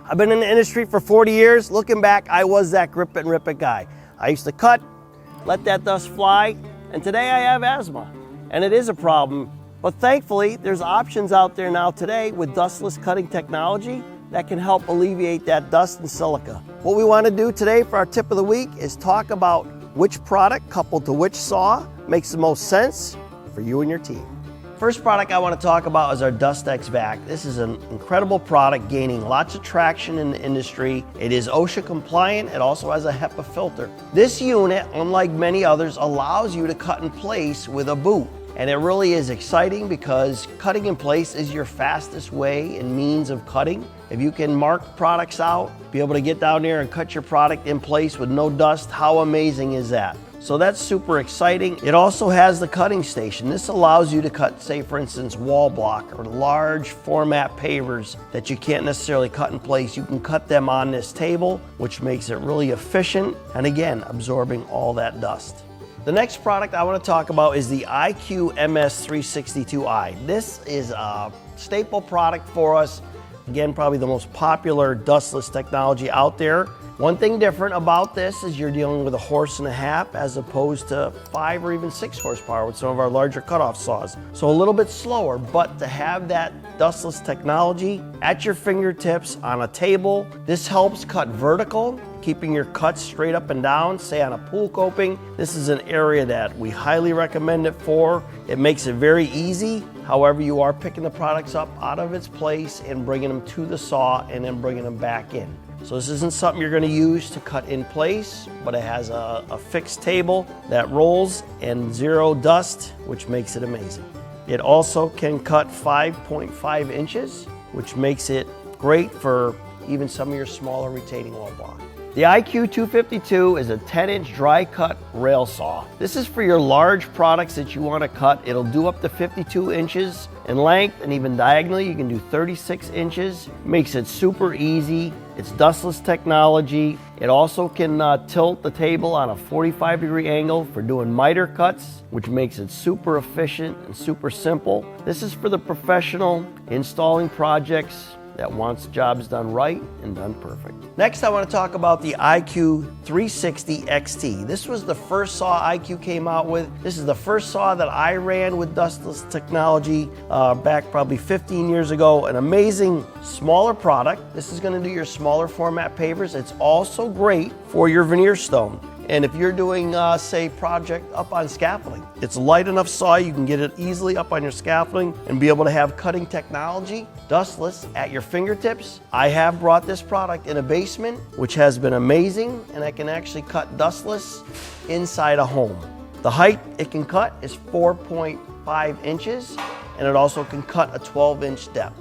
I've been in the industry for 40 years. Looking back, I was that grip it and rip it guy. I used to cut, let that dust fly, and today I have asthma. And it is a problem, but thankfully there's options out there now today with dustless cutting technology that can help alleviate that dust and silica. What we want to do today for our tip of the week is talk about which product coupled to which saw makes the most sense for you and your team. First product I want to talk about is our Dust Xback. This is an incredible product gaining lots of traction in the industry. It is OSHA compliant. It also has a HEPA filter. This unit, unlike many others, allows you to cut in place with a boot. And it really is exciting because cutting in place is your fastest way and means of cutting. If you can mark products out, be able to get down there and cut your product in place with no dust, how amazing is that? So that's super exciting. It also has the cutting station. This allows you to cut, say for instance, wall block or large format pavers that you can't necessarily cut in place. You can cut them on this table, which makes it really efficient and again, absorbing all that dust. The next product I want to talk about is the IQ MS362i. This is a staple product for us. Again, probably the most popular dustless technology out there. One thing different about this is you're dealing with 1.5 horses as opposed to 5 or even 6 horsepower with some of our larger cutoff saws. So a little bit slower, but to have that dustless technology at your fingertips on a table, this helps cut vertical, keeping your cuts straight up and down, say on a pool coping. This is an area that we highly recommend it for. It makes it very easy. However, you are picking the products up out of its place and bringing them to the saw and then bringing them back in. So this isn't something you're going to use to cut in place, but it has a fixed table that rolls and zero dust, which makes it amazing. It also can cut 5.5 inches, which makes it great for even some of your smaller retaining wall block. The IQ 252 is a 10-inch dry cut rail saw. This is for your large products that you want to cut. It'll do up to 52 inches in length, and even diagonally you can do 36 inches. Makes it super easy. It's dustless technology. It also can tilt the table on a 45-degree angle for doing miter cuts, which makes it super efficient and super simple. This is for the professional installing projects that wants jobs done right and done perfect. Next, I want to talk about the IQ 360 XT. This was the first saw IQ came out with. This is the first saw that I ran with dustless technology back probably 15 years ago. An amazing smaller product. This is going to do your smaller format pavers. It's also great for your veneer stone. And if you're doing, say, project up on scaffolding, it's a light enough saw you can get it easily up on your scaffolding and be able to have cutting technology, dustless, at your fingertips. I have brought this product in a basement, which has been amazing, and I can actually cut dustless inside a home. The height it can cut is 4.5 inches, and it also can cut a 12-inch depth.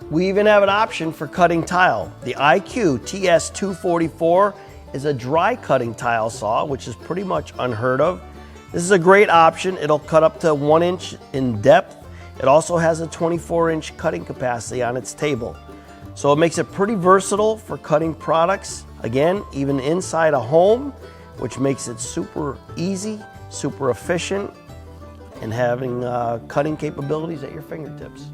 We even have an option for cutting tile. The IQ TS244 is a dry cutting tile saw, which is pretty much unheard of. This is a great option. It'll cut up to 1 inch in depth. It also has a 24-inch cutting capacity on its table. So it makes it pretty versatile for cutting products, again, even inside a home, which makes it super easy, super efficient, and having cutting capabilities at your fingertips.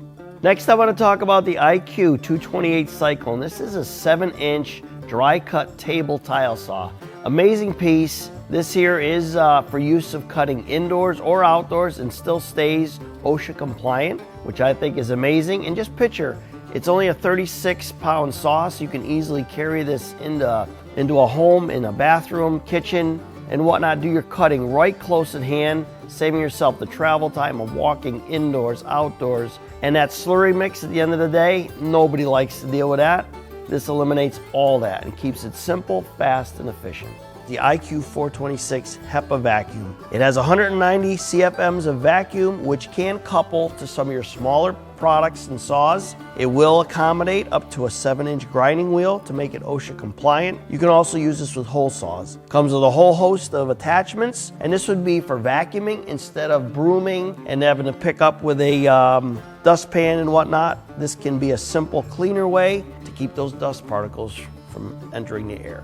Next, I want to talk about the IQ 228 Cyclone. This is a 7-inch dry cut table tile saw. Amazing piece. This here is for use of cutting indoors or outdoors and still stays OSHA compliant, which I think is amazing. And just picture, it's only a 36-pound saw, so you can easily carry this into a home, in a bathroom, kitchen, and whatnot. Do your cutting right close at hand, saving yourself the travel time of walking indoors, outdoors. And that slurry mix at the end of the day, nobody likes to deal with that. This eliminates all that and keeps it simple, fast, and efficient. The IQ 426 HEPA vacuum. It has 190 CFMs of vacuum, which can couple to some of your smaller products and saws. It will accommodate up to a 7-inch grinding wheel to make it OSHA compliant. You can also use this with hole saws. Comes with a whole host of attachments, and this would be for vacuuming instead of brooming and having to pick up with a dustpan and whatnot. This can be a simple, cleaner way to keep those dust particles from entering the air.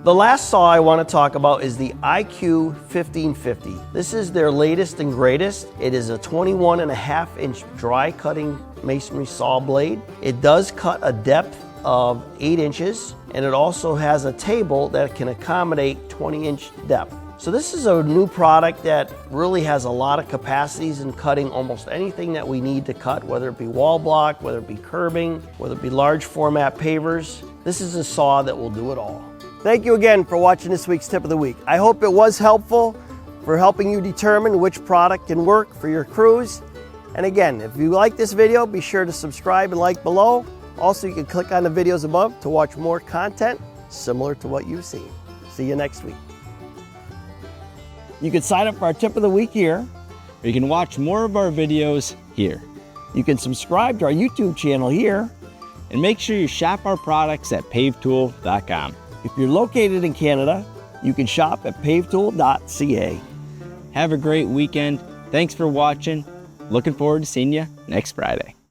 The last saw I want to talk about is the IQ 1550. This is their latest and greatest. It is a 21.5-inch dry cutting masonry saw blade. It does cut a depth of 8 inches, and it also has a table that can accommodate 20-inch depth. So this is a new product that really has a lot of capacities in cutting almost anything that we need to cut, whether it be wall block, whether it be curbing, whether it be large format pavers. This is a saw that will do it all. Thank you again for watching this week's Tip of the Week. I hope it was helpful for helping you determine which product can work for your crews. And again, if you like this video, be sure to subscribe and like below. Also, you can click on the videos above to watch more content similar to what you've seen. See you next week. You can sign up for our Tip of the Week here. Or you can watch more of our videos here. You can subscribe to our YouTube channel here. And make sure you shop our products at pavetool.com. If you're located in Canada, you can shop at pavetool.ca. Have a great weekend. Thanks for watching. Looking forward to seeing you next Friday.